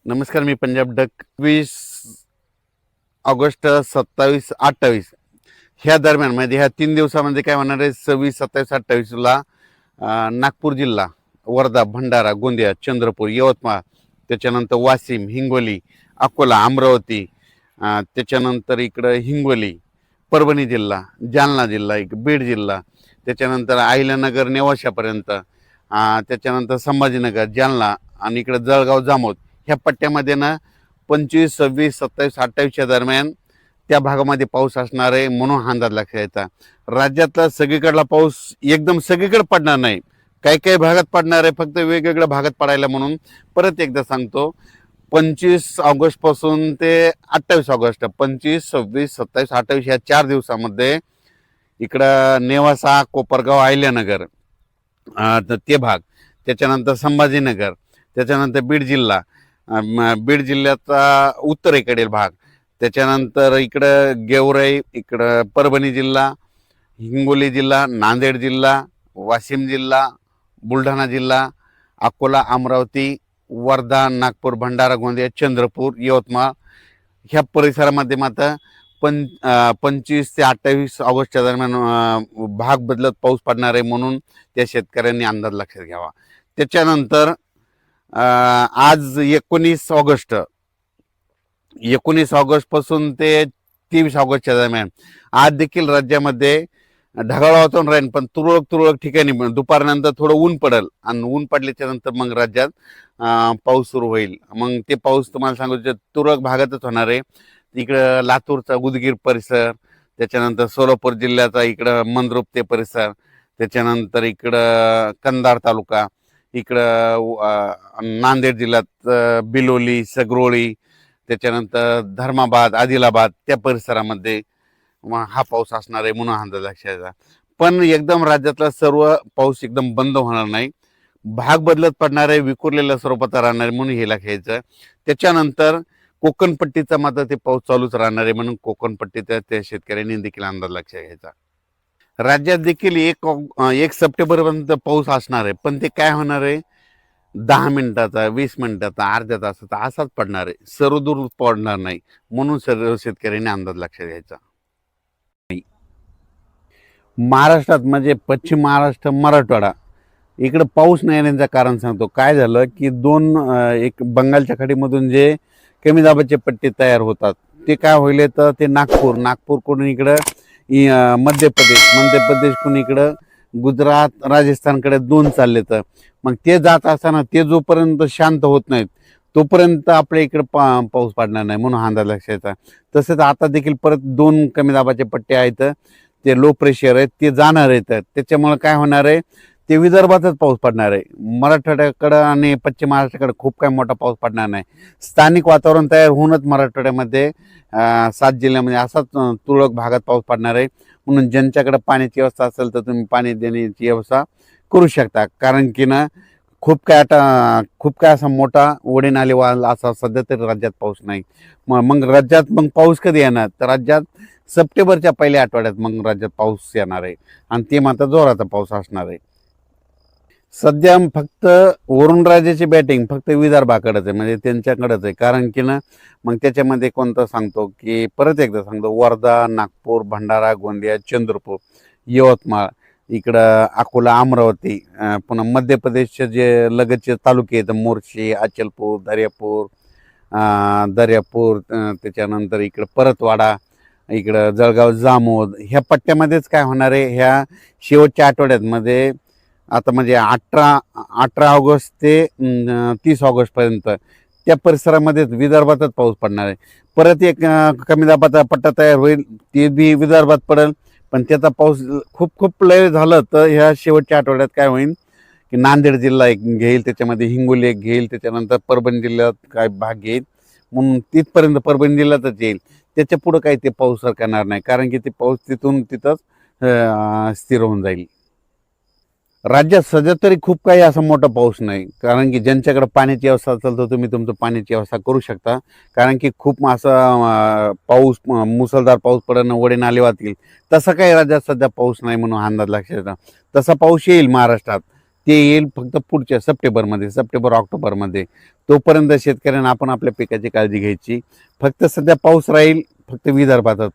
नमस्कार, मी Punjab duck. 20 August, 27, 28 ह्या दरम्यान म्हणजे ह्या 3 दिवसामध्ये काय होणार आहे, 26, 27, 28ला नागपूर जिल्हा, वर्धा, भंडारा, गोंदिया, चंद्रपूर, यवतमाळ, त्याच्यानंतर वाशिम, हिंगोली, अकोला, अमरावती, त्याच्यानंतर इकडं हिंगोली, परभणी जिल्हा, जालना जिल्हा, एक बीड जिल्हा, त्याच्यानंतर अहिल्यानगर, नेवाशापर्यंत, त्याच्यानंतर संभाजीनगर, जालना आणि इकडं जळगाव, जामोद ह्या पट्ट्यामध्ये ना 25, 26, 27, 28च्या दरम्यान त्या भागामध्ये पाऊस असणार आहे, म्हणून हा अंदाज लक्षात यायचा. राज्यातला सगळीकडला पाऊस एकदम सगळीकडे पडणार नाही, काही काही भागात पडणार आहे, फक्त वेगवेगळ्या भागात पडायला. म्हणून परत एकदा सांगतो, 25 ऑगस्ट पासून ते 28 ऑगस्ट, 25, 26, 27, 28 ह्या 4 दिवसामध्ये इकडं नेवासा, कोपरगाव, अहिल्यानगर, ते भाग, त्याच्यानंतर संभाजीनगर, त्याच्यानंतर बीड जिल्हा, बीड जिल्ह्याचा उत्तरेकडील भाग, त्याच्यानंतर इकडं गेवराई, इकडं परभणी जिल्हा, हिंगोली जिल्हा, नांदेड जिल्हा, वाशिम जिल्हा, बुलढाणा जिल्हा, अकोला, अमरावती, वर्धा, नागपूर, भंडारा, गोंदिया, चंद्रपूर, यवतमाळ ह्या परिसरामध्ये मात्र 25 ते 28 ऑगस्टच्या दरम्यान भाग बदलत पाऊस पडणार आहे, म्हणून त्या शेतकऱ्यांनी अंदाज लक्षात घ्यावा. त्याच्यानंतर आज 19 ऑगस्ट पासून ते 23 ऑगस्टच्या दरम्यान आज देखील राज्यामध्ये ढगाळ वातावरण राहील, पण तुरळक तुरळक ठिकाणी दुपारनंतर थोडं ऊन पडेल आणि ऊन पडल्याच्या नंतर मग राज्यात पाऊस सुरू होईल. मग ते पाऊस तुम्हाला सांगू, तुरळक भागातच होणार आहे. इकडं लातूरचा उदगीर परिसर, त्याच्यानंतर सोलापूर जिल्ह्याचा इकडं मंद्रुप ते परिसर, त्याच्यानंतर इकडं कंधार तालुका, इकडं नांदेड जिल्ह्यात बिलोली, सगरोळी, त्याच्यानंतर धर्माबाद, आदिलाबाद त्या परिसरामध्ये हा पाऊस असणार आहे, म्हणून अंदाज लक्षात यायचा. पण एकदम राज्यातला सर्व पाऊस एकदम बंद होणार नाही, भाग बदलत पडणार आहे, विखुरलेल्या स्वरूपात राहणार आहे, म्हणून हे लक्षात. त्याच्यानंतर कोकणपट्टीचा मात्र ते पाऊस चालूच राहणार आहे, म्हणून कोकणपट्टीचा त्या शेतकऱ्यांनी देखील अंदाज लक्षात घ्यायचा. राज्यात देखील 1 सप्टेंबरपर्यंत पाऊस असणार आहे, पण ते काय होणार आहे, 10 मिनिटाचा, 20 मिनिटाचा, अर्ध्या तासाचा असाच पडणार आहे, सर्वदूर पडणार नाही, म्हणून सर्व शेतकऱ्यांनी अंदाज लक्षात घ्यायचा. महाराष्ट्रात म्हणजे पश्चिम महाराष्ट्र, मराठवाडा इकडं पाऊस नाही येण्याचं कारण सांगतो. काय झालं की एक बंगालच्या खाडीमधून जे कमी दाबाचे पट्टे तयार होतात, ते काय होईल तर ते नागपूरकडून इकडं मध्य प्रदेशकडून इकडं गुजरात, राजस्थानकडे 2 चालले. तर मग ते जात असताना ते जोपर्यंत शांत होत नाहीत तोपर्यंत आपल्या इकडं पाऊस पडणार नाही, म्हणून अंदाज लक्षात येतात. तसंच आता देखील परत 2 कमी दाबाचे पट्टे आहेत, ते लो प्रेशर आहेत, ते जाणार आहेत. त्याच्यामुळे काय होणार आहे, ते विदर्भातच पाऊस पडणार आहे. मराठवाड्याकडं आणि पश्चिम महाराष्ट्राकडे खूप काही मोठा पाऊस पडणार नाही. स्थानिक वातावरण तयार होऊनच मराठवाड्यामध्ये 7 जिल्ह्यामध्ये असाच तुरळक भागात पाऊस पडणार आहे. म्हणून ज्यांच्याकडे पाण्याची व्यवस्था असेल तर तुम्ही पाणी देण्याची व्यवस्था करू शकता. कारण की ना खूप काय असा मोठा ओढे नाले वाल असा सध्या तरी राज्यात पाऊस नाही. मग राज्यात पाऊस कधी येणार, तर राज्यात सप्टेंबरच्या पहिल्या आठवड्यात मग राज्यात पाऊस येणार आहे, आणि ते मात्र जोराचा पाऊस असणार आहे. सध्या फक्त वरुण राजाची बॅटिंग फक्त विदर्भाकडेच आहे, म्हणजे त्यांच्याकडेच आहे. कारण की ना मग त्याच्यामध्ये कोणतं सांगतो की परत एकदा सांगतो, वर्धा, नागपूर, भंडारा, गोंदिया, चंद्रपूर, यवतमाळ, इकडं अकोला, अमरावती, पुन्हा मध्य प्रदेशचे जे लगतचे तालुके आहेत, मोर्शी, अचलपूर, दर्यापूर, त्याच्यानंतर इकडं परतवाडा, इकडं जळगाव, जामोद ह्या पट्ट्यामध्येच काय होणार आहे, ह्या शेवटच्या आठवड्यामध्ये आता म्हणजे 18 ऑगस्ट ते 30 ऑगस्टपर्यंत त्या परिसरामध्येच विदर्भातच पाऊस पडणार आहे. परत एक कमी दाबाचा पट्टा तयार होईल, ते बी विदर्भात पडेल, पण त्याचा पाऊस खूप लय झालं तर ह्या शेवटच्या आठवड्यात काय होईल की नांदेड जिल्हा एक घेईल, त्याच्यामध्ये हिंगोली एक घेईल, त्याच्यानंतर परभणी जिल्ह्यात काय भाग घेईल, म्हणून तिथपर्यंत परभणी जिल्ह्यातच येईल. त्याच्या पुढं काही ते पाऊस सरकणार नाही, कारण की ते पाऊस तिथंच स्थिर होऊन जाईल. राज्यात सध्या तरी खूप काही असा मोठा पाऊस नाही, कारण की ज्यांच्याकडे पाण्याची व्यवस्था असेल तर तुम्ही तुमचं पाण्याची व्यवस्था करू शकता. कारण की खूप असा पाऊस, मुसळधार पाऊस पडणं, ओढे नाले वाहतील, तसं काही राज्यात सध्या पाऊस नाही, म्हणून अंदाज लक्षात येतात. तसा पाऊस येईल महाराष्ट्रात, ते येईल फक्त पुढच्या सप्टेंबर ऑक्टोबरमध्ये. तोपर्यंत शेतकऱ्यांना आपण आपल्या पिकाची काळजी घ्यायची. फक्त सध्या पाऊस राहील फक्त विदर्भात.